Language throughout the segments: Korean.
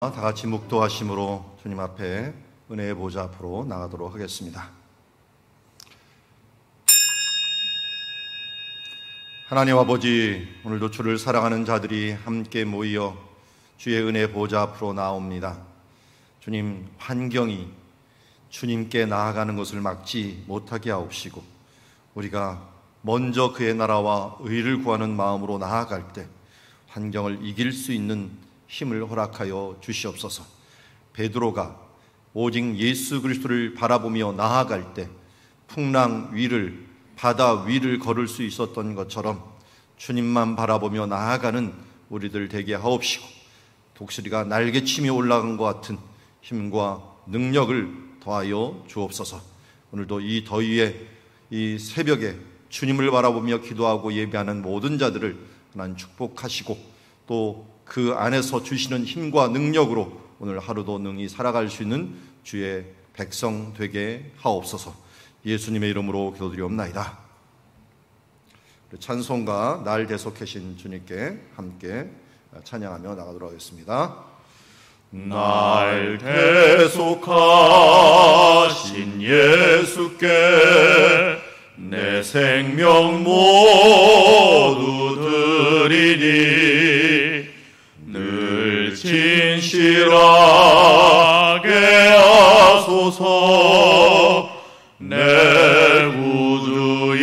다 같이 묵도하심으로 주님 앞에 은혜의 보좌 앞으로 나가도록 하겠습니다. 하나님 아버지, 오늘도 주를 사랑하는 자들이 함께 모여 주의 은혜의 보좌 앞으로 나옵니다. 주님, 환경이 주님께 나아가는 것을 막지 못하게 하옵시고, 우리가 먼저 그의 나라와 의를 구하는 마음으로 나아갈 때 환경을 이길 수 있는 힘을 허락하여 주시옵소서. 베드로가 오직 예수 그리스도를 바라보며 나아갈 때 풍랑 위를, 바다 위를 걸을 수 있었던 것처럼 주님만 바라보며 나아가는 우리들 되게 하옵시고, 독수리가 날개치며 올라간 것 같은 힘과 능력을 더하여 주옵소서. 오늘도 이 더위에, 이 새벽에 주님을 바라보며 기도하고 예배하는 모든 자들을 하나님 축복하시고, 또 그 안에서 주시는 힘과 능력으로 오늘 하루도 능히 살아갈 수 있는 주의 백성 되게 하옵소서. 예수님의 이름으로 기도드리옵나이다. 찬송가 날 대속하신 주님께 함께 찬양하며 나가도록 하겠습니다. 날 대속하신 예수께 내 생명 모두 드리니, 늘 진실하게 하소서. 내 구주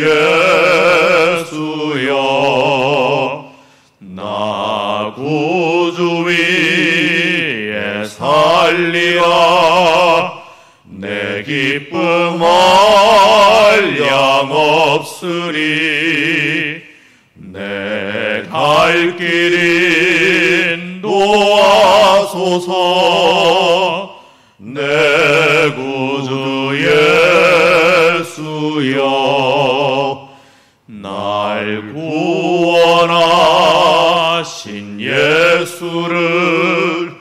예수여, 나 구주 위에 살리라. 내 기쁨 한량없으리. 내 갈 길 인도하소서. 내 구주 예수여, 날 구원하신 예수를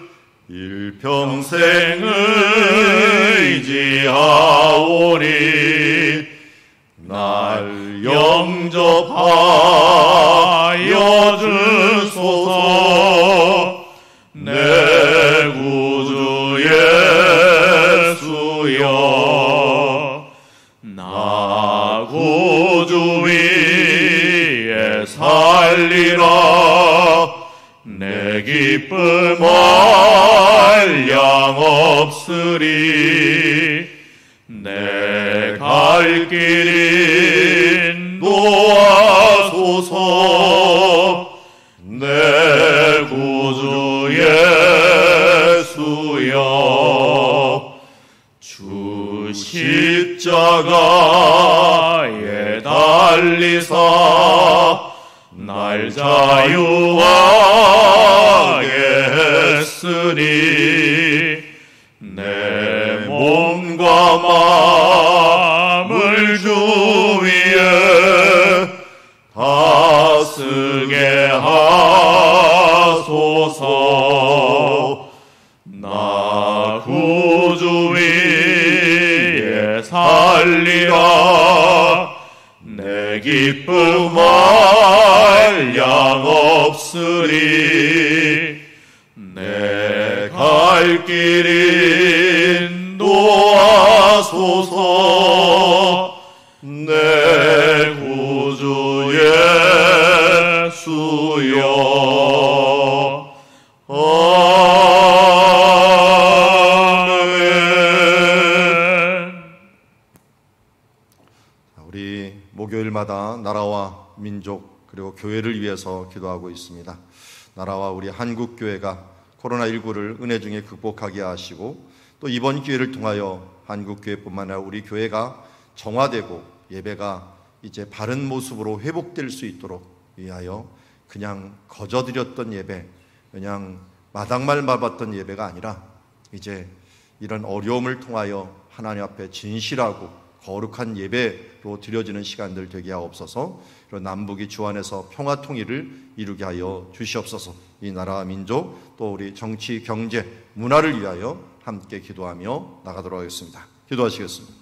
일평생 의지하오니, 날 영접하여 주소서. 내 구주 예수여, 나 구주 위에 살리라. 내 기쁨 한량없으리. 내 갈 길 인도하소서. 내 구주 예수여, 주 십자가에 달리사 날 자유하게 했으니, 내 몸과 마음을 주 위에 다스게 하소서. 나 구주 위에 살리라. 내 기쁨 한량없으리. 내 갈 길 인도하소서. 내 구주 예수여. 아멘. 우리 목요일마다 나라와 민족 그리고 교회를 위해서 기도하고 있습니다. 나라와 우리 한국교회가 코로나19를 은혜 중에 극복하게 하시고, 또 이번 기회를 통하여 한국교회뿐만 아니라 우리 교회가 정화되고 예배가 이제 바른 모습으로 회복될 수 있도록 위하여, 그냥 거저드렸던 예배, 그냥 마당말 밟았던 예배가 아니라 이제 이런 어려움을 통하여 하나님 앞에 진실하고 거룩한 예배로 드려지는 시간들 되게 하옵소서. 이런 남북이 주 안에서 평화 통일을 이루게 하여 주시옵소서. 이 나라와 민족, 또 우리 정치, 경제, 문화를 위하여 함께 기도하며 나가도록 하겠습니다. 기도하시겠습니다.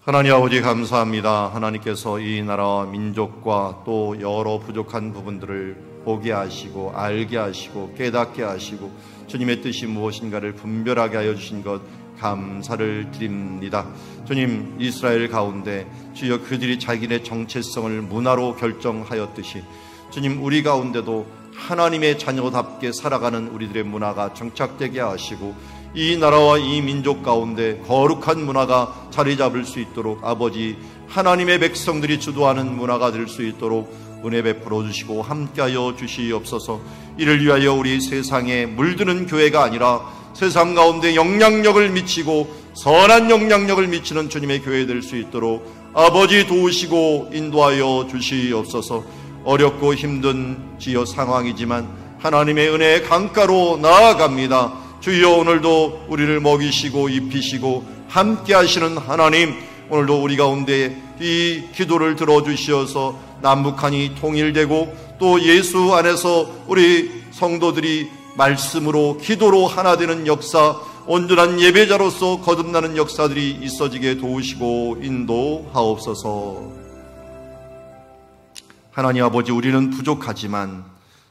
하나님 아버지 감사합니다. 하나님께서 이 나라와 민족과 또 여러 부족한 부분들을 보게 하시고 알게 하시고 깨닫게 하시고 주님의 뜻이 무엇인가를 분별하게 하여 주신 것 감사를 드립니다. 주님, 이스라엘 가운데 주여 그들이 자기네 정체성을 문화로 결정하였듯이 주님, 우리 가운데도 하나님의 자녀답게 살아가는 우리들의 문화가 정착되게 하시고 이 나라와 이 민족 가운데 거룩한 문화가 자리 잡을 수 있도록 아버지, 하나님의 백성들이 주도하는 문화가 될 수 있도록 은혜 베풀어 주시고 함께하여 주시옵소서. 이를 위하여 우리 세상에 물드는 교회가 아니라 세상 가운데 영향력을 미치고 선한 영향력을 미치는 주님의 교회 될 수 있도록 아버지 도우시고 인도하여 주시옵소서. 어렵고 힘든 지어 상황이지만 하나님의 은혜의 강가로 나아갑니다. 주여, 오늘도 우리를 먹이시고 입히시고 함께 하시는 하나님, 오늘도 우리 가운데 이 기도를 들어주시어서 남북한이 통일되고 또 예수 안에서 우리 성도들이 말씀으로 기도로 하나 되는 역사, 온전한 예배자로서 거듭나는 역사들이 있어지게 도우시고 인도하옵소서. 하나님 아버지, 우리는 부족하지만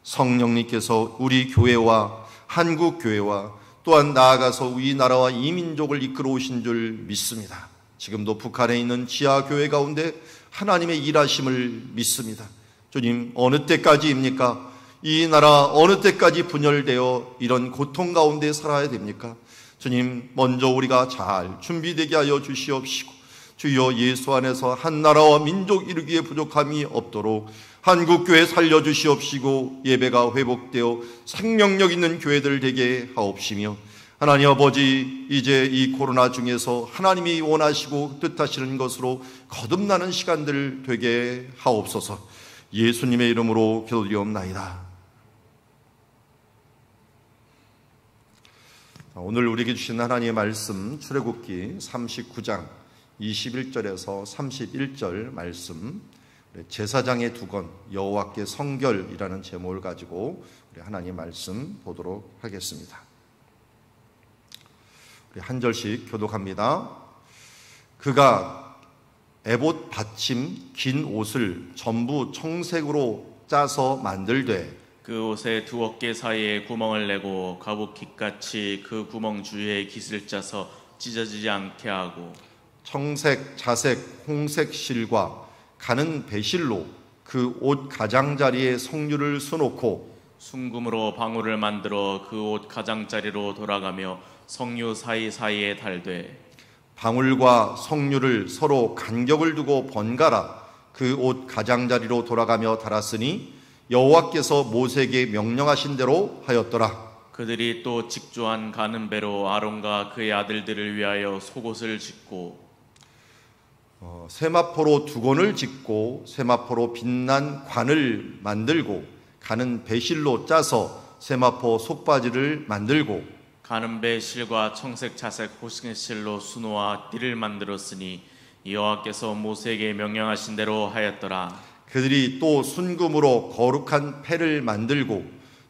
성령님께서 우리 교회와 한국 교회와 또한 나아가서 이 나라와 이 민족을 이끌어 오신 줄 믿습니다. 지금도 북한에 있는 지하교회 가운데 하나님의 일하심을 믿습니다. 주님, 어느 때까지입니까? 이 나라 어느 때까지 분열되어 이런 고통 가운데 살아야 됩니까? 주님, 먼저 우리가 잘 준비되게 하여 주시옵시고 주여, 예수 안에서 한 나라와 민족 이루기에 부족함이 없도록 한국교회 살려주시옵시고 예배가 회복되어 생명력 있는 교회들 되게 하옵시며 하나님 아버지, 이제 이 코로나 중에서 하나님이 원하시고 뜻하시는 것으로 거듭나는 시간들 되게 하옵소서. 예수님의 이름으로 기도드리옵나이다. 오늘 우리에게 주신 하나님의 말씀, 출애굽기 39장 21절에서 31절 말씀, 제사장의 두건 여호와께 성결이라는 제목을 가지고 우리 하나님의 말씀 보도록 하겠습니다. 우리 한 절씩 교독합니다. 그가 에봇 받침 긴 옷을 전부 청색으로 짜서 만들되 그 옷의 두 어깨 사이에 구멍을 내고 가부깃같이 그 구멍 주위에 깃을 짜서 찢어지지 않게 하고 청색, 자색, 홍색 실과 가는 배실로 그 옷 가장자리에 석류를 수놓고 순금으로 방울을 만들어 그 옷 가장자리로 돌아가며 석류 사이사이에 달되 방울과 석류를 서로 간격을 두고 번갈아 그 옷 가장자리로 돌아가며 달았으니 여호와께서 모세에게 명령하신 대로 하였더라. 그들이 또 직조한 가는 배로 아론과 그의 아들들을 위하여 속옷을 짓고 세마포로 두건을 짓고 세마포로 빛난 관을 만들고 가는 배실로 짜서 세마포 속바지를 만들고 가는 배 실과 청색 자색 호식 실로 수놓아 띠를 만들었으니 여호와께서 모세에게 명령하신 대로 하였더라. 그들이 또 순금으로 거룩한 패를 만들고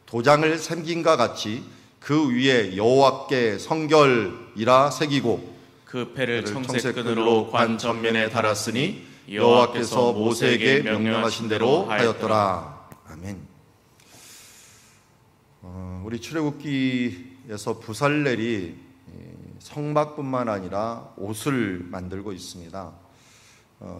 도장을 새김과 같이 그 위에 여호와께 성결이라 새기고 그 패를 청색 끈으로 관 전면에 달았으니 여호와께서 모세에게 명령하신 대로 하였더라. 아멘. 우리 출애굽기에서 부살렐이 성막뿐만 아니라 옷을 만들고 있습니다.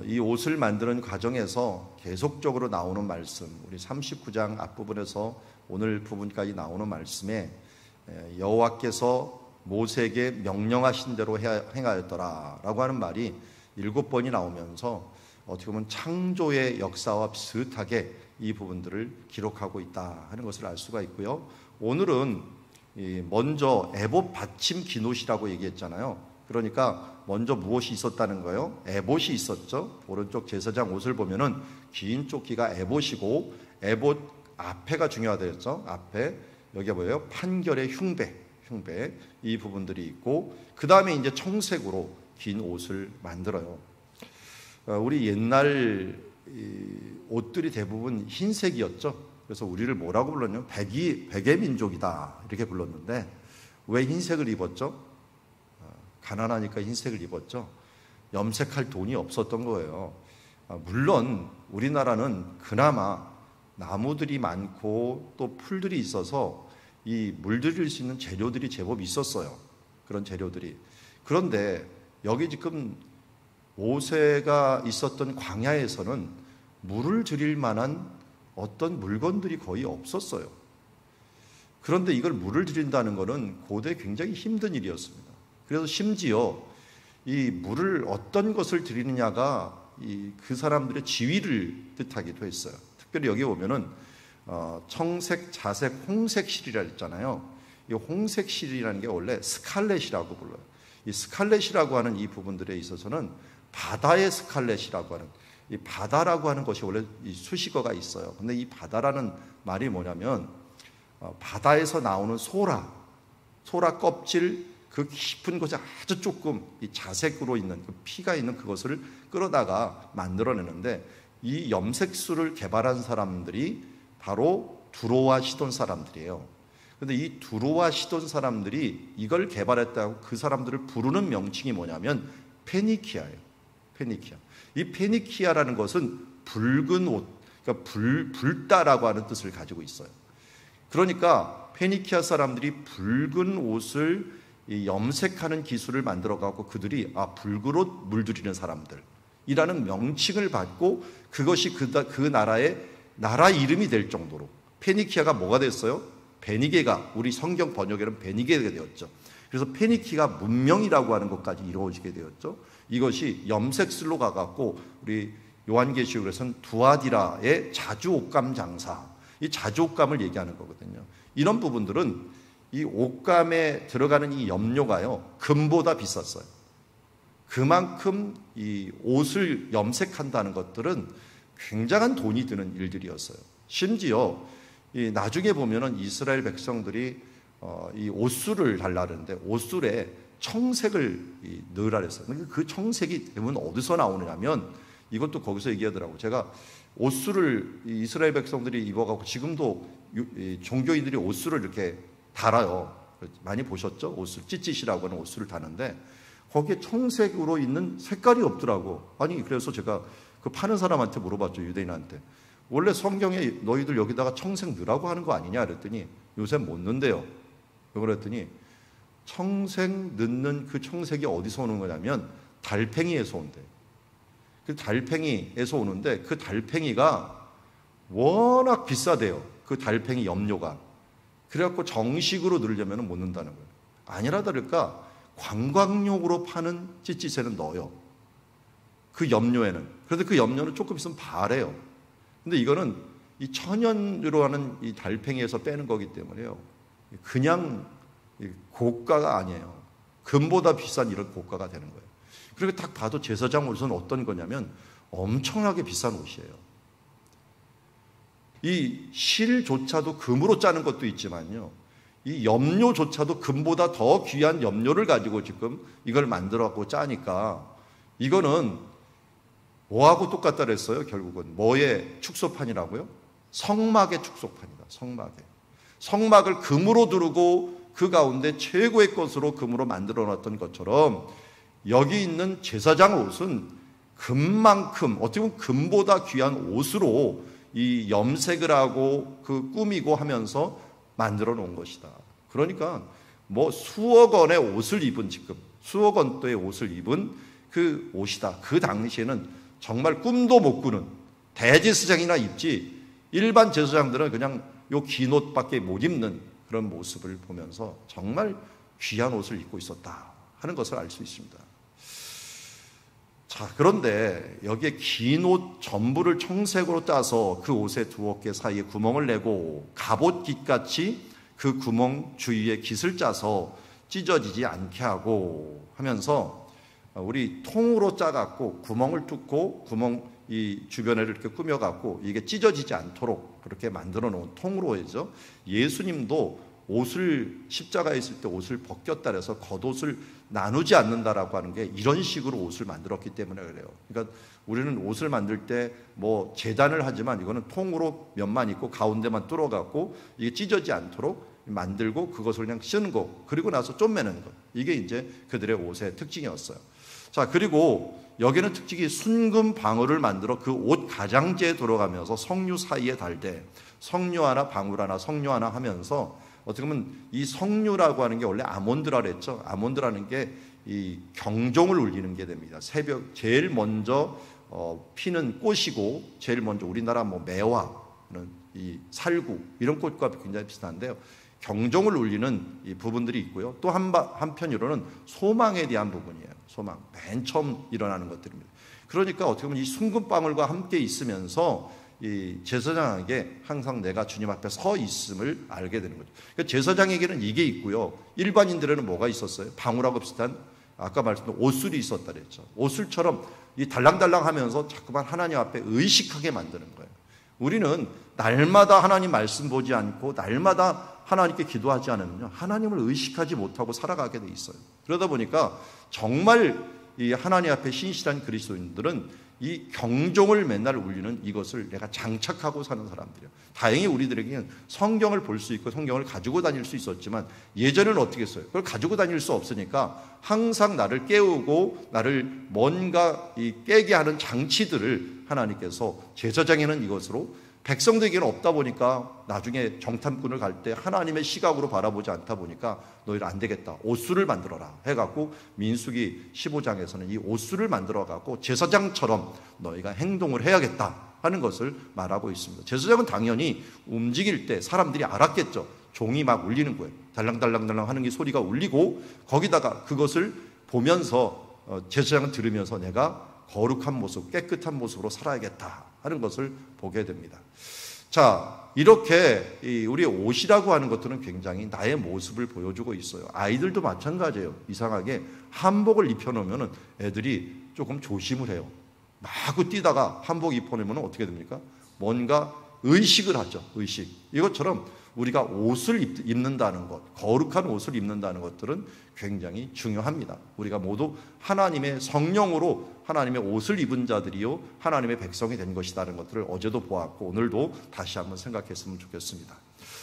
이 옷을 만드는 과정에서 계속적으로 나오는 말씀, 우리 39장 앞부분에서 오늘 부분까지 나오는 말씀에 여호와께서 모세에게 명령하신 대로 행하였더라 라고 하는 말이 7번이 나오면서 어떻게 보면 창조의 역사와 비슷하게 이 부분들을 기록하고 있다 하는 것을 알 수가 있고요. 오늘은 먼저 에봇 받침 긴 옷이라고 얘기했잖아요. 그러니까 먼저 무엇이 있었다는 거예요? 에봇이 있었죠. 오른쪽 제사장 옷을 보면은 긴 조끼가 에봇이고 에봇 앞에가 중요하다였죠. 앞에 여기가 뭐예요? 판결의 흉배 이 부분들이 있고 그 다음에 이제 청색으로 긴 옷을 만들어요. 우리 옛날 옷들이 대부분 흰색이었죠. 그래서 우리를 뭐라고 불렀냐면 백의 민족이다 이렇게 불렀는데 왜 흰색을 입었죠? 가난하니까 흰색을 입었죠. 염색할 돈이 없었던 거예요. 물론 우리나라는 그나마 나무들이 많고 또 풀들이 있어서 이 물들일 수 있는 재료들이 제법 있었어요. 그런 재료들이. 그런데 여기 지금 모세가 있었던 광야에서는 물을 들일 만한 어떤 물건들이 거의 없었어요. 그런데 이걸 물을 들인다는 것은 고대 굉장히 힘든 일이었습니다. 그래서 심지어 이 물을 어떤 것을 들이느냐가 그 사람들의 지위를 뜻하기도 했어요. 특별히 여기 보면은 청색, 자색, 홍색실이라 했잖아요. 이 홍색실이라는 게 원래 스칼렛이라고 불러요. 이 스칼렛이라고 하는 이 부분들에 있어서는 바다의 스칼렛이라고 하는, 이 바다라고 하는 것이 원래 이 수식어가 있어요. 근데 이 바다라는 말이 뭐냐면 바다에서 나오는 소라 껍질 그 깊은 곳에 아주 조금 이 자색으로 있는 그 피가 있는 그것을 끌어다가 만들어내는데, 이 염색수를 개발한 사람들이 바로 두로와 시돈 사람들이에요. 그런데 이 두로와 시돈 사람들이 이걸 개발했다고 그 사람들을 부르는 명칭이 뭐냐면 페니키아예요. 페니키아. 이 페니키아라는 것은 붉은 옷, 그러니까 붉다라고 하는 뜻을 가지고 있어요. 그러니까 페니키아 사람들이 붉은 옷을 염색하는 기술을 만들어가고 그들이 붉은 옷 물들이는 사람들이라는 명칭을 받고 그것이 그 나라의 나라 이름이 될 정도로 페니키아가 뭐가 됐어요? 베니게가, 우리 성경 번역에는 베니게가 되었죠. 그래서 페니키아 문명이라고 하는 것까지 이루어지게 되었죠. 이것이 염색술로 가갖고 우리 요한계시록에서는 두아디라의 자주옥감 장사, 이 자주옥감을 얘기하는 거거든요. 이런 부분들은 이 옷감에 들어가는 이 염료가요, 금보다 비쌌어요. 그만큼 이 옷을 염색한다는 것들은 굉장한 돈이 드는 일들이었어요. 심지어 나중에 보면은 이스라엘 백성들이 이 옷술을 달라는데 옷술에 청색을 넣으라 그랬어요. 그 청색이 대부분 어디서 나오느냐면, 이것도 거기서 얘기하더라고요. 제가 옷술을 이스라엘 백성들이 입어가고 지금도 종교인들이 옷술을 이렇게 달아요. 많이 보셨죠? 옷술, 찌찌시라고 하는 옷술을 다는데 거기에 청색으로 있는 색깔이 없더라고. 아니, 그래서 제가 그 파는 사람한테 물어봤죠. 유대인한테. 원래 성경에 너희들 여기다가 청색 넣으라고 하는 거 아니냐 그랬더니 요새 못 넣는데요. 그랬더니 청색 넣는 그 청색이 어디서 오는 거냐면 달팽이에서 온대. 그 달팽이에서 오는데 그 달팽이가 워낙 비싸대요. 그 달팽이 염료가. 그래갖고 정식으로 넣으려면 못 넣는다는 거예요. 아니라 다를까 관광용으로 파는 찌찌새는 넣어요. 그 염료에는. 그런데 그 염료는 조금 있으면 바래요. 근데 이거는 이 천연으로 하는 이 달팽이에서 빼는 거기 때문에요. 그냥 고가가 아니에요. 금보다 비싼 이런 고가가 되는 거예요. 그리고 딱 봐도 제사장 옷은 어떤 거냐면 엄청나게 비싼 옷이에요. 이 실조차도 금으로 짜는 것도 있지만요, 이 염료조차도 금보다 더 귀한 염료를 가지고 지금 이걸 만들어갖고 짜니까 이거는 뭐하고 똑같다 그랬어요? 결국은 뭐의 축소판이라고요? 성막의 축소판이다. 성막을 금으로 두르고 그 가운데 최고의 것으로 금으로 만들어 놨던 것처럼 여기 있는 제사장 옷은 금만큼, 어떻게 보면 금보다 귀한 옷으로 이 염색을 하고 그 꾸미고 하면서 만들어 놓은 것이다. 그러니까 뭐 수억 원의 옷을 입은, 지금 수억 원대의 옷을 입은 그 옷이다. 그 당시에는 정말 꿈도 못 꾸는, 대제사장이나 입지 일반 제사장들은 그냥 요 긴 옷밖에 못 입는 그런 모습을 보면서 정말 귀한 옷을 입고 있었다 하는 것을 알 수 있습니다. 자, 그런데 여기에 긴 옷 전부를 청색으로 짜서 그 옷의 두 어깨 사이에 구멍을 내고 갑옷깃같이 그 구멍 주위에 깃을 짜서 찢어지지 않게 하고 하면서 우리 통으로 짜갖고 구멍을 뚫고 구멍 이 주변에를 이렇게 꾸며갖고 이게 찢어지지 않도록 그렇게 만들어 놓은 통으로 해서, 예수님도 옷을 십자가에 있을 때 옷을 벗겼다 해서 겉옷을 나누지 않는다라고 하는 게 이런 식으로 옷을 만들었기 때문에 그래요. 그러니까 우리는 옷을 만들 때 뭐 재단을 하지만 이거는 통으로 면만 있고 가운데만 뚫어갖고 이게 찢어지지 않도록 만들고 그것을 그냥 쓰는 거, 그리고 나서 쪼매는 거, 이게 이제 그들의 옷의 특징이었어요. 자, 그리고 여기는 특징이 순금 방울을 만들어 그 옷 가장지에 들어가면서 성류 사이에 달되, 성류 하나 방울 하나 성류 하나 하면서 어떻게 보면 이 석류라고 하는 게 원래 아몬드라 그랬죠. 아몬드라는 게 이 경종을 울리는 게 됩니다. 새벽 제일 먼저 피는 꽃이고, 제일 먼저 우리나라 뭐 매화, 이 살구 이런 꽃과 굉장히 비슷한데요. 경종을 울리는 이 부분들이 있고요. 또 한편으로는 소망에 대한 부분이에요. 소망, 맨 처음 일어나는 것들입니다. 그러니까 어떻게 보면 이 순금방울과 함께 있으면서 이 제사장에게 항상 내가 주님 앞에 서 있음을 알게 되는 거죠. 그러니까 제사장에게는 이게 있고요. 일반인들에는 뭐가 있었어요? 방울하고 비슷한 아까 말씀드린 옷술이 있었다 그랬죠. 옷술처럼 이 달랑달랑하면서 자꾸만 하나님 앞에 의식하게 만드는 거예요. 우리는 날마다 하나님 말씀 보지 않고 날마다 하나님께 기도하지 않으면요, 하나님을 의식하지 못하고 살아가게 돼 있어요. 그러다 보니까 정말 이 하나님 앞에 신실한 그리스도인들은 이 경종을 맨날 울리는 이것을 내가 장착하고 사는 사람들이에요. 다행히 우리들에게는 성경을 볼 수 있고 성경을 가지고 다닐 수 있었지만, 예전에는 어떻게 했어요? 그걸 가지고 다닐 수 없으니까 항상 나를 깨우고 나를 뭔가 깨게 하는 장치들을 하나님께서, 제사장에는 이것으로, 백성들에게는 없다 보니까 나중에 정탐꾼을 갈 때 하나님의 시각으로 바라보지 않다 보니까 너희를 안 되겠다, 옷술을 만들어라 해갖고 민수기 15장에서는 이 옷술을 만들어갖고 제사장처럼 너희가 행동을 해야겠다 하는 것을 말하고 있습니다. 제사장은 당연히 움직일 때 사람들이 알았겠죠. 종이 막 울리는 거예요. 달랑달랑달랑 하는 게 소리가 울리고, 거기다가 그것을 보면서 제사장은 들으면서 내가 거룩한 모습, 깨끗한 모습으로 살아야겠다 하는 것을 보게 됩니다. 자, 이렇게 우리의 옷이라고 하는 것들은 굉장히 나의 모습을 보여주고 있어요. 아이들도 마찬가지예요. 이상하게 한복을 입혀놓으면 애들이 조금 조심을 해요. 마구 뛰다가 한복 입혀놓으면 어떻게 됩니까? 뭔가 의식을 하죠. 의식. 이것처럼 우리가 옷을 입는다는 것, 거룩한 옷을 입는다는 것들은 굉장히 중요합니다. 우리가 모두 하나님의 성령으로 하나님의 옷을 입은 자들이요 하나님의 백성이 된 것이라는 것들을 어제도 보았고 오늘도 다시 한번 생각했으면 좋겠습니다.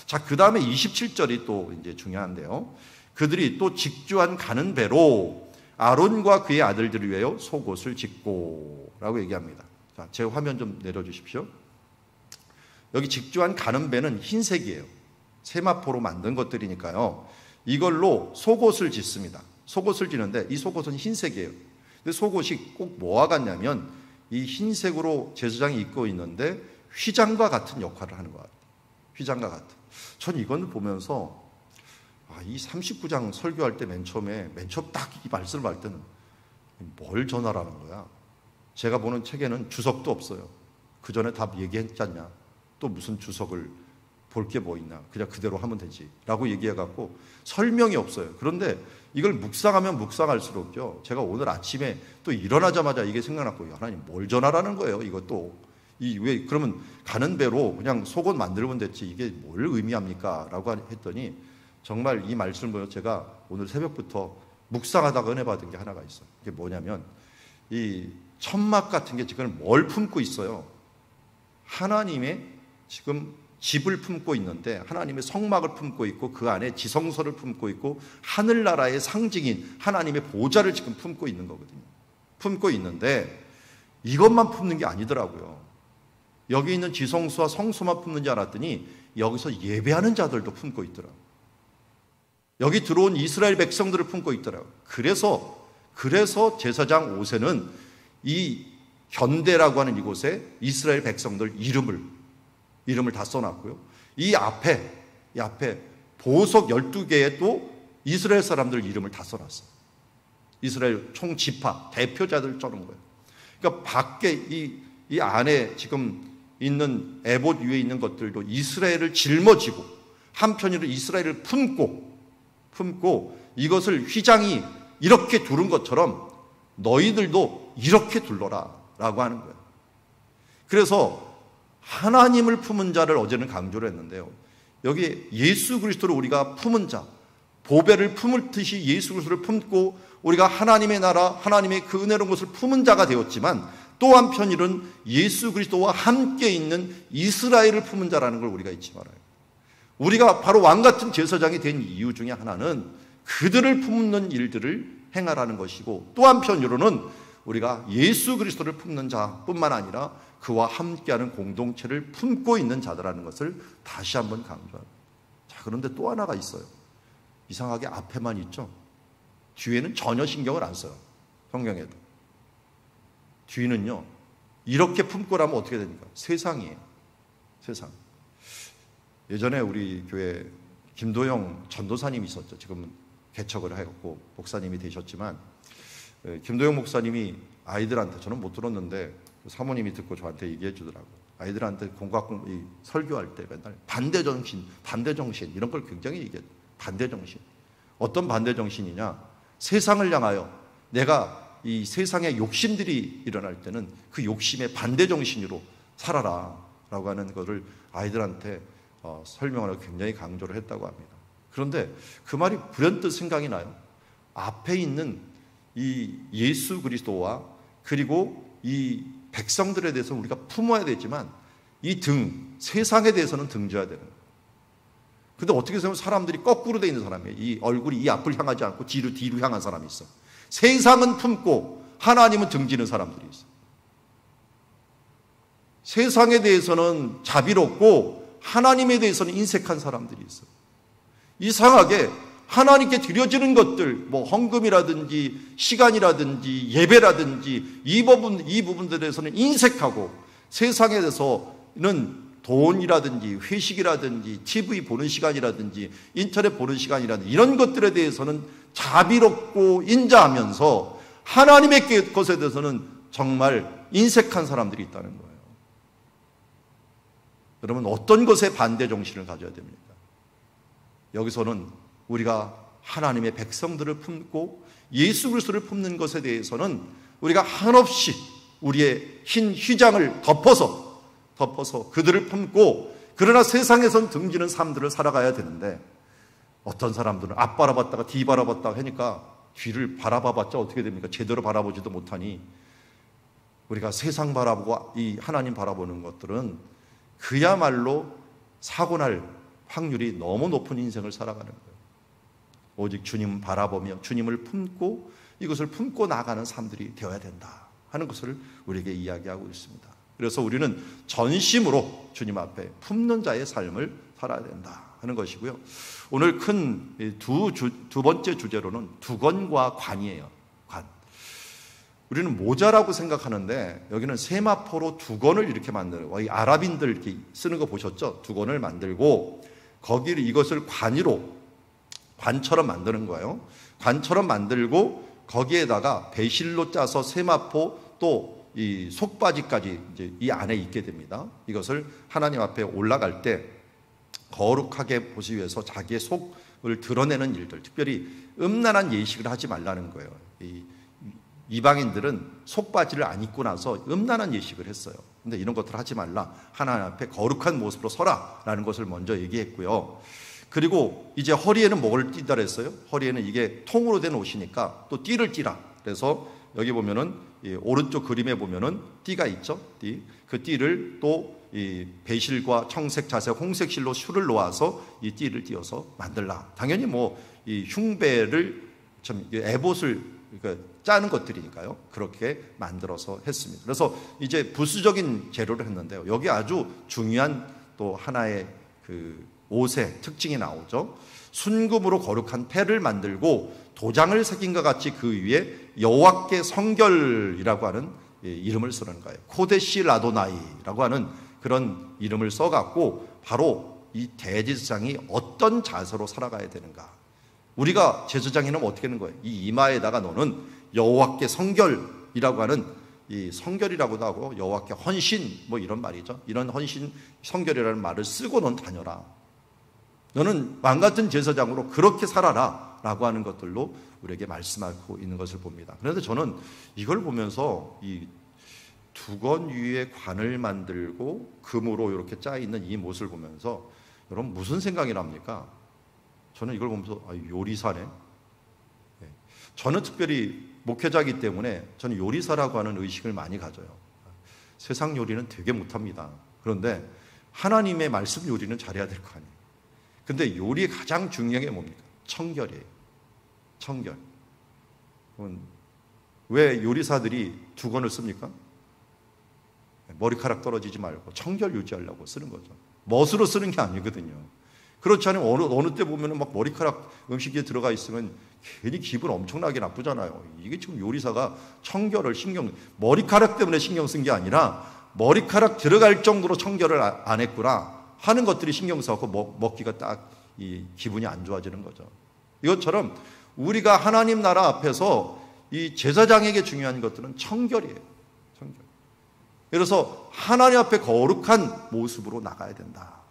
자, 그 다음에 27절이 또 이제 중요한데요. 그들이 또 직주한 가는 배로 아론과 그의 아들들을 위하여 속옷을 짓고 라고 얘기합니다. 자, 제 화면 좀 내려주십시오. 여기 직주한 가는 배는 흰색이에요. 세마포로 만든 것들이니까요. 이걸로 속옷을 짓습니다. 속옷을 짓는데 이 속옷은 흰색이에요. 근데 속옷이 꼭 뭐와 같냐면 이 흰색으로 제사장이 입고 있는데 휘장과 같은 역할을 하는 것 같아요. 휘장과 같은. 전 이건 보면서 이 39장 설교할 때 맨 처음 딱 이 말씀을 할 때는 뭘 전하라는 거야. 제가 보는 책에는 주석도 없어요. 그 전에 다 얘기했지 않냐. 또 무슨 주석을 볼 게 뭐 있나, 그냥 그대로 하면 되지 라고 얘기해갖고 설명이 없어요. 그런데 이걸 묵상하면 묵상할수록요, 제가 오늘 아침에 또 일어나자마자 이게 생각났고, 하나님 뭘 전하라는 거예요 이것도. 왜 그러면 가는 배로 그냥 속옷 만들면 됐지 이게 뭘 의미합니까 라고 했더니, 정말 이 말씀을 보여 제가 오늘 새벽부터 묵상하다가 은혜 받은 게 하나가 있어요. 이게 뭐냐면 이 천막 같은 게 지금 뭘 품고 있어요? 하나님의 지금 집을 품고 있는데, 하나님의 성막을 품고 있고 그 안에 지성소를 품고 있고 하늘나라의 상징인 하나님의 보좌를 지금 품고 있는 거거든요. 품고 있는데 이것만 품는 게 아니더라고요. 여기 있는 지성소와 성소만 품는 줄 알았더니 여기서 예배하는 자들도 품고 있더라고요. 여기 들어온 이스라엘 백성들을 품고 있더라고요. 그래서 제사장 옷에는 이 견대라고 하는 이곳에 이스라엘 백성들 이름을 다 써놨고요. 이 앞에 보석 12개에 또 이스라엘 사람들 이름을 다 써놨어요. 이스라엘 총 지파 대표자들 써놓은 거예요. 그러니까 밖에 이 안에 지금 있는 에봇 위에 있는 것들도 이스라엘을 짊어지고, 한편으로 이스라엘을 품고 이것을 휘장이 이렇게 두른 것처럼 너희들도 이렇게 둘러라 라고 하는 거예요. 그래서 하나님을 품은 자를 어제는 강조를 했는데요, 여기 예수 그리스도를 우리가 품은 자, 보배를 품을듯이 예수 그리스도를 품고 우리가 하나님의 나라, 하나님의 그 은혜로운 것을 품은 자가 되었지만, 또 한편으로는 예수 그리스도와 함께 있는 이스라엘을 품은 자라는 걸 우리가 잊지 말아요. 우리가 바로 왕같은 제사장이 된 이유 중에 하나는 그들을 품는 일들을 행하라는 것이고, 또 한편으로는 우리가 예수 그리스도를 품는 자뿐만 아니라 그와 함께하는 공동체를 품고 있는 자들라는 것을 다시 한번 강조합니다. 자, 그런데 또 하나가 있어요. 이상하게 앞에만 있죠. 뒤에는 전혀 신경을 안 써요. 성경에도. 뒤는요, 이렇게 품고 나면 어떻게 됩니까? 세상이에요. 세상. 예전에 우리 교회 김도영 전도사님이 있었죠. 지금은 개척을 하였고 목사님이 되셨지만, 김도영 목사님이 아이들한테, 저는 못 들었는데 사모님이 듣고 저한테 얘기해 주더라고요. 아이들한테 설교할 때 맨날 반대정신 이런 걸 굉장히 얘기해요. 반대정신. 어떤 반대정신이냐? 세상을 향하여 내가 이 세상에 욕심들이 일어날 때는 그 욕심의 반대정신으로 살아라 라고 하는 것을 아이들한테 설명을 하고 굉장히 강조를 했다고 합니다. 그런데 그 말이 불현듯 생각이 나요. 앞에 있는 이 예수 그리스도와 그리고 이 백성들에 대해서 우리가 품어야 되지만 이 세상에 대해서는 등져야 되는 거예요. 근데 어떻게 보면 사람들이 거꾸로 돼 있는 사람이에요. 이 얼굴이 이 앞을 향하지 않고 뒤로 향한 사람이 있어. 세상은 품고 하나님은 등지는 사람들이 있어. 세상에 대해서는 자비롭고 하나님에 대해서는 인색한 사람들이 있어. 이상하게 하나님께 드려지는 것들, 뭐 헌금이라든지 시간이라든지 예배라든지 이 부분들에서는 인색하고, 세상에 대해서는 돈이라든지 회식이라든지 TV 보는 시간이라든지 인터넷 보는 시간이라든지 이런 것들에 대해서는 자비롭고 인자하면서 하나님의 것에 대해서는 정말 인색한 사람들이 있다는 거예요. 여러분, 어떤 것에 반대 정신을 가져야 됩니까? 여기서는 우리가 하나님의 백성들을 품고 예수 그리스도를 품는 것에 대해서는 우리가 한없이 우리의 흰 휘장을 덮어서 그들을 품고, 그러나 세상에선 등지는 삶들을 살아가야 되는데, 어떤 사람들은 앞 바라봤다가 뒤 바라봤다가 하니까 뒤를 바라봐봤자 어떻게 됩니까? 제대로 바라보지도 못하니, 우리가 세상 바라보고 이 하나님 바라보는 것들은 그야말로 사고날 확률이 너무 높은 인생을 살아가는 거예요. 오직 주님 바라보며 주님을 품고 이것을 품고 나가는 삶들이 되어야 된다 하는 것을 우리에게 이야기하고 있습니다. 그래서 우리는 전심으로 주님 앞에 품는 자의 삶을 살아야 된다 하는 것이고요. 오늘 큰 두 번째 주제로는 두건과 관이에요. 관. 우리는 모자라고 생각하는데 여기는 세마포로 두건을 이렇게 만들어요. 이 아랍인들 이렇게 쓰는 거 보셨죠? 두건을 만들고 거기를 이것을 관처럼 만드는 거예요. 관처럼 만들고 거기에다가 배실로 짜서 세마포 또 이 속바지까지 이제 이 안에 있게 됩니다. 이것을 하나님 앞에 올라갈 때 거룩하게 보시기 위해서 자기의 속을 드러내는 일들, 특별히 음란한 예식을 하지 말라는 거예요. 이방인들은 속바지를 안 입고 나서 음란한 예식을 했어요. 근데 이런 것들 하지 말라. 하나님 앞에 거룩한 모습으로 서라라는 것을 먼저 얘기했고요. 그리고 이제 허리에는 뭐를 띠다 그랬어요? 허리에는 이게 통으로 된 옷이니까 또 띠를 띠라. 그래서 여기 보면은 오른쪽 그림에 보면은 띠가 있죠. 띠. 그 띠를 또 이 배실과 청색, 자색, 홍색 실로 슈를 놓아서 이 띠를 띄어서 만들라. 당연히 뭐 이 흉배를 좀 에봇을 짜는 것들이니까요. 그렇게 만들어서 했습니다. 그래서 이제 부수적인 재료를 했는데요. 여기 아주 중요한 또 하나의 그 옷의 특징이 나오죠. 순금으로 거룩한 패를 만들고 도장을 새긴 것 같이 그 위에 여호와께 성결이라고 하는 이름을 쓰는 거예요. 코데시 라도나이라고 하는 그런 이름을 써갖고 바로 이 대제사장이 어떤 자세로 살아가야 되는가. 우리가 제사장이면 어떻게 하는 거예요? 이 이마에다가 너는 여호와께 성결이라고 하는 이 성결이라고도 하고 여호와께 헌신 뭐 이런 말이죠. 이런 헌신 성결이라는 말을 쓰고 넌 다녀라. 너는 망같은 제사장으로 그렇게 살아라 라고 하는 것들로 우리에게 말씀하고 있는 것을 봅니다. 그런데 저는 이걸 보면서 이 두건 위에 관을 만들고 금으로 이렇게 짜있는 이 모습을 보면서 여러분 무슨 생각이 납니까? 저는 이걸 보면서 요리사네. 저는 특별히 목회자이기 때문에 저는 요리사라고 하는 의식을 많이 가져요. 세상 요리는 되게 못합니다. 그런데 하나님의 말씀 요리는 잘해야 될 거 아니에요. 근데 요리의 가장 중요한 게 뭡니까? 청결이에요. 청결. 왜 요리사들이 두건을 씁니까? 머리카락 떨어지지 말고 청결 유지하려고 쓰는 거죠. 멋으로 쓰는 게 아니거든요. 그렇지 않으면 어느 때 보면은 막 머리카락 음식에 들어가 있으면 괜히 기분 엄청나게 나쁘잖아요. 이게 지금 요리사가 청결을 머리카락 때문에 신경 쓴 게 아니라 머리카락 들어갈 정도로 청결을 안 했구나 하는 것들이 신경 써서 먹기가 딱 이 기분이 안 좋아지는 거죠. 이것처럼 우리가 하나님 나라 앞에서 이 제사장에게 중요한 것들은 청결이에요. 청결. 그래서 하나님 앞에 거룩한 모습으로 나가야 된다.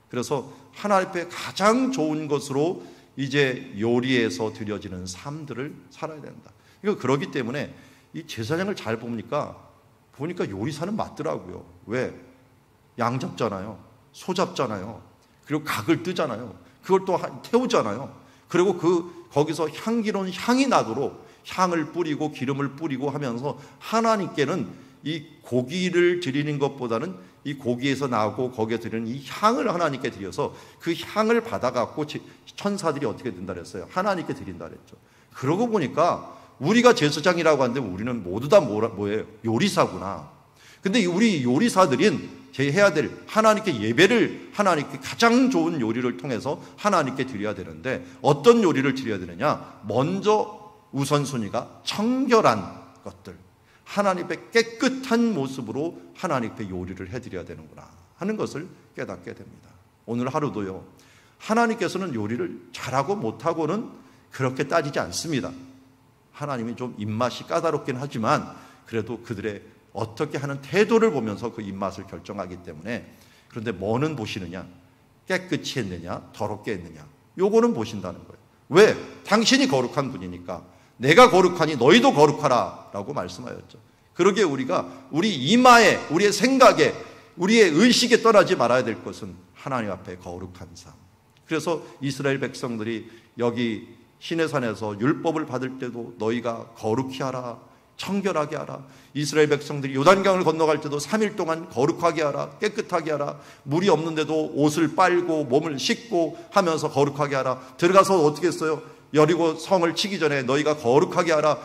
그래서 하나님 앞에 가장 좋은 것으로 이제 요리에서 드려지는 삶들을 살아야 된다. 그러기 때문에 이 제사장을 잘 보니까 요리사는 맞더라고요. 왜? 양 잡잖아요. 소 잡잖아요. 그리고 각을 뜨잖아요. 그걸 또 태우잖아요. 그리고 거기서 향기로운 향이 나도록 향을 뿌리고 기름을 뿌리고 하면서 하나님께는 이 고기를 드리는 것보다는 이 고기에서 나오고 거기에 드리는 이 향을 하나님께 드려서 그 향을 받아갖고 천사들이 어떻게 된다 그랬어요? 하나님께 드린다 그랬죠. 그러고 보니까 우리가 제사장이라고 하는데 우리는 모두 다 뭐예요? 요리사구나. 근데 우리 요리사들은 해야 될 하나님께 예배를 하나님께 가장 좋은 요리를 통해서 하나님께 드려야 되는데 어떤 요리를 드려야 되느냐? 먼저 우선순위가 청결한 것들, 하나님 앞에 깨끗한 모습으로 하나님 앞에 요리를 해드려야 되는구나 하는 것을 깨닫게 됩니다. 오늘 하루도요, 하나님께서는 요리를 잘하고 못하고는 그렇게 따지지 않습니다. 하나님이 좀 입맛이 까다롭긴 하지만 그래도 그들의 어떻게 하는 태도를 보면서 그 입맛을 결정하기 때문에, 그런데 뭐는 보시느냐? 깨끗이 했느냐? 더럽게 했느냐? 요거는 보신다는 거예요. 왜? 당신이 거룩한 분이니까 내가 거룩하니 너희도 거룩하라 라고 말씀하였죠. 그러기에 우리가 우리 이마에, 우리의 생각에, 우리의 의식에 떠나지 말아야 될 것은 하나님 앞에 거룩한 삶. 그래서 이스라엘 백성들이 여기 시내산에서 율법을 받을 때도 너희가 거룩히 하라, 청결하게 하라. 이스라엘 백성들이 요단강을 건너갈 때도 3일 동안 거룩하게 하라, 깨끗하게 하라. 물이 없는데도 옷을 빨고 몸을 씻고 하면서 거룩하게 하라. 들어가서 어떻게 했어요? 여리고 성을 치기 전에 너희가 거룩하게 하라.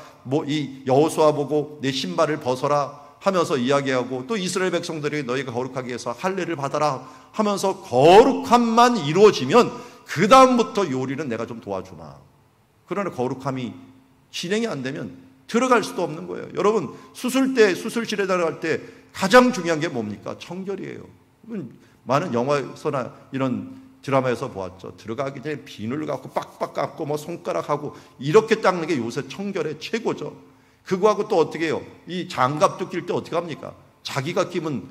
이 여호수아 보고 내 신발을 벗어라 하면서 이야기하고, 또 이스라엘 백성들이 너희가 거룩하게 해서 할례를 받아라 하면서 거룩함만 이루어지면 그 다음부터 요리는 내가 좀 도와주마. 그러나 거룩함이 진행이 안 되면 들어갈 수도 없는 거예요. 여러분, 수술실에 들어갈 때 가장 중요한 게 뭡니까? 청결이에요. 많은 영화에서나 이런 드라마에서 보았죠. 들어가기 전에 비누를 갖고 빡빡 깎고 뭐 손가락하고 이렇게 닦는 게 요새 청결의 최고죠. 그거하고 또 어떻게 해요? 이 장갑도 낄 때 어떻게 합니까? 자기가 끼면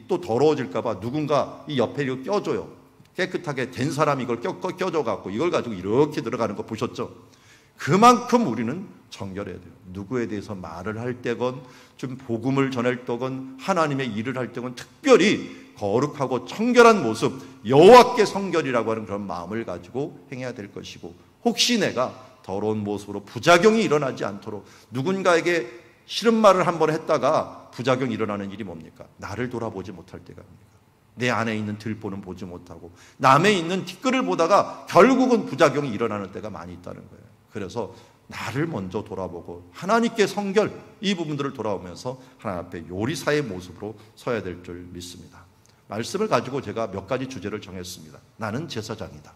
또 더러워질까봐 누군가 이 옆에 이거 껴줘요. 깨끗하게 된 사람이 이걸 껴줘 갖고 이걸 가지고 이렇게 들어가는 거 보셨죠? 그만큼 우리는 청결해야 돼요. 누구에 대해서 말을 할 때건 좀 복음을 전할 때건 하나님의 일을 할 때건 특별히 거룩하고 청결한 모습, 여호와께 성결이라고 하는 그런 마음을 가지고 행해야 될 것이고, 혹시 내가 더러운 모습으로 부작용이 일어나지 않도록, 누군가에게 싫은 말을 한번 했다가 부작용이 일어나는 일이 뭡니까? 나를 돌아보지 못할 때가 뭡니까? 내 안에 있는 들보는 보지 못하고 남에 있는 뒷글을 보다가 결국은 부작용이 일어나는 때가 많이 있다는 거예요. 그래서 나를 먼저 돌아보고 하나님께 성결, 이 부분들을 돌아오면서 하나님 앞에 요리사의 모습으로 서야 될 줄 믿습니다. 말씀을 가지고 제가 몇 가지 주제를 정했습니다. 나는 제사장이다.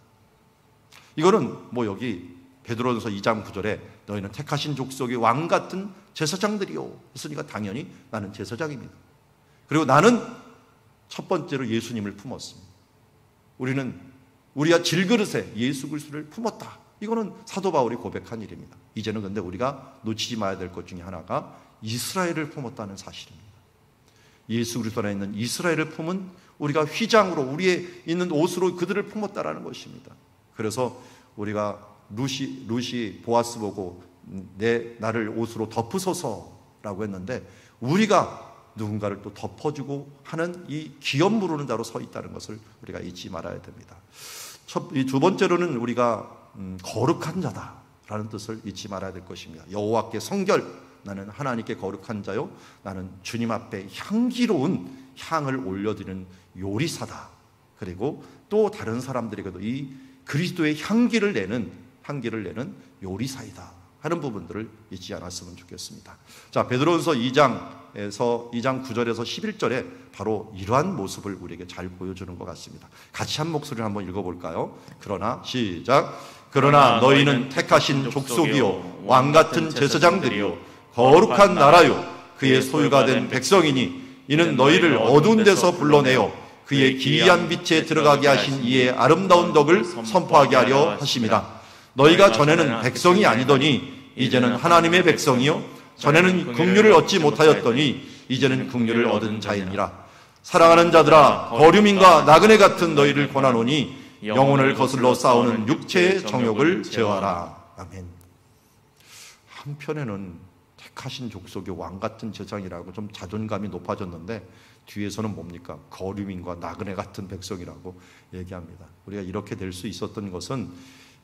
이거는 여기 베드로전서 2장 9절에 너희는 택하신 족속의 왕 같은 제사장들이요 했으니까 당연히 나는 제사장입니다. 그리고 나는 첫 번째로 예수님을 품었습니다. 우리가 질그릇에 예수 그리스도를 품었다. 이거는 사도 바울이 고백한 일입니다. 이제는 근데 우리가 놓치지 말아야 될 것 중에 하나가 이스라엘을 품었다는 사실입니다. 예수 그리스도 안에 있는 이스라엘을 품은 우리가 휘장으로, 우리의 있는 옷으로 그들을 품었다라는 것입니다. 그래서 우리가 루시 보아스 보고 나를 옷으로 덮으소서라고 했는데, 우리가 누군가를 또 덮어주고 하는 이 기업 부르는 자로 서 있다는 것을 우리가 잊지 말아야 됩니다. 두 번째로는 우리가 거룩한 자다라는 뜻을 잊지 말아야 될 것입니다. 여호와께 성결, 나는 하나님께 거룩한 자요, 나는 주님 앞에 향기로운 향을 올려드리는 요리사다. 그리고 또 다른 사람들에게도 이 그리스도의 향기를 내는 요리사이다 하는 부분들을 잊지 않았으면 좋겠습니다. 자, 베드로전서 2장 9절에서 11절에 바로 이러한 모습을 우리에게 잘 보여주는 것 같습니다. 같이 한 목소리를 한번 읽어볼까요? 그러나 시작. 그러나 너희는 택하신 족속이요 왕같은 제사장들이요 거룩한 나라요 그의 소유가 된 백성이니 이는 너희를 어두운 데서 불러내어 그의 기이한 빛에 들어가게 하신 이의 아름다운 덕을 선포하게 하려 하심이라. 너희가 전에는 백성이 아니더니 이제는 하나님의 백성이요 전에는 긍휼을 얻지 못하였더니 이제는 긍휼을 얻은 자이니라. 사랑하는 자들아, 거류민과 나그네 같은 너희를 권하노니 영혼을 거슬러 싸우는 육체의 정욕을 제어하라. 아멘. 한편에는 택하신 족속의 왕같은 제사장이라고 좀 자존감이 높아졌는데 뒤에서는 뭡니까? 거류민과 나그네 같은 백성이라고 얘기합니다. 우리가 이렇게 될 수 있었던 것은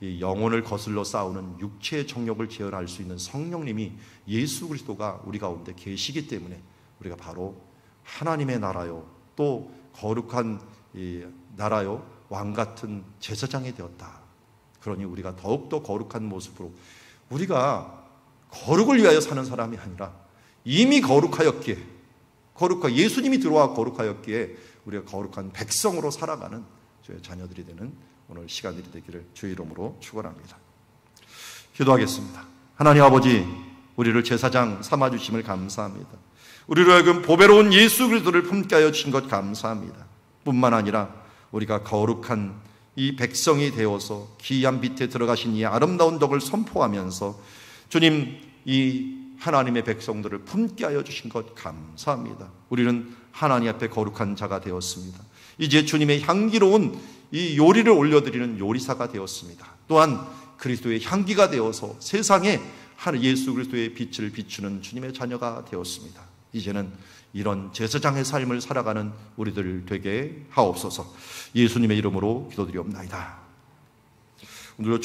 이 영혼을 거슬러 싸우는 육체의 정욕을 제어할 수 있는 성령님이 예수 그리스도가 우리 가운데 계시기 때문에 우리가 바로 하나님의 나라요 또 거룩한 이 나라요 왕같은 제사장이 되었다. 그러니 우리가 더욱더 거룩한 모습으로 우리가 거룩을 위하여 사는 사람이 아니라 이미 거룩하였기에 예수님이 들어와 거룩하였기에 우리가 거룩한 백성으로 살아가는 저의 자녀들이 되는 오늘 시간들이 되기를 주의 이름으로 축원합니다. 기도하겠습니다. 하나님 아버지, 우리를 제사장 삼아주심을 감사합니다. 우리로 하여금 보배로운 예수 그리스도를 품게 하여 주신 것 감사합니다. 뿐만 아니라 우리가 거룩한 이 백성이 되어서 기이한 빛에 들어가신 이 아름다운 덕을 선포하면서 주님 이 하나님의 백성들을 품게 하여 주신 것 감사합니다. 우리는 하나님 앞에 거룩한 자가 되었습니다. 이제 주님의 향기로운 이 요리를 올려드리는 요리사가 되었습니다. 또한 그리스도의 향기가 되어서 세상에 예수 그리스도의 빛을 비추는 주님의 자녀가 되었습니다. 이제는 이런 제사장의 삶을 살아가는 우리들 되게 하옵소서. 예수님의 이름으로 기도드리옵나이다. 오늘도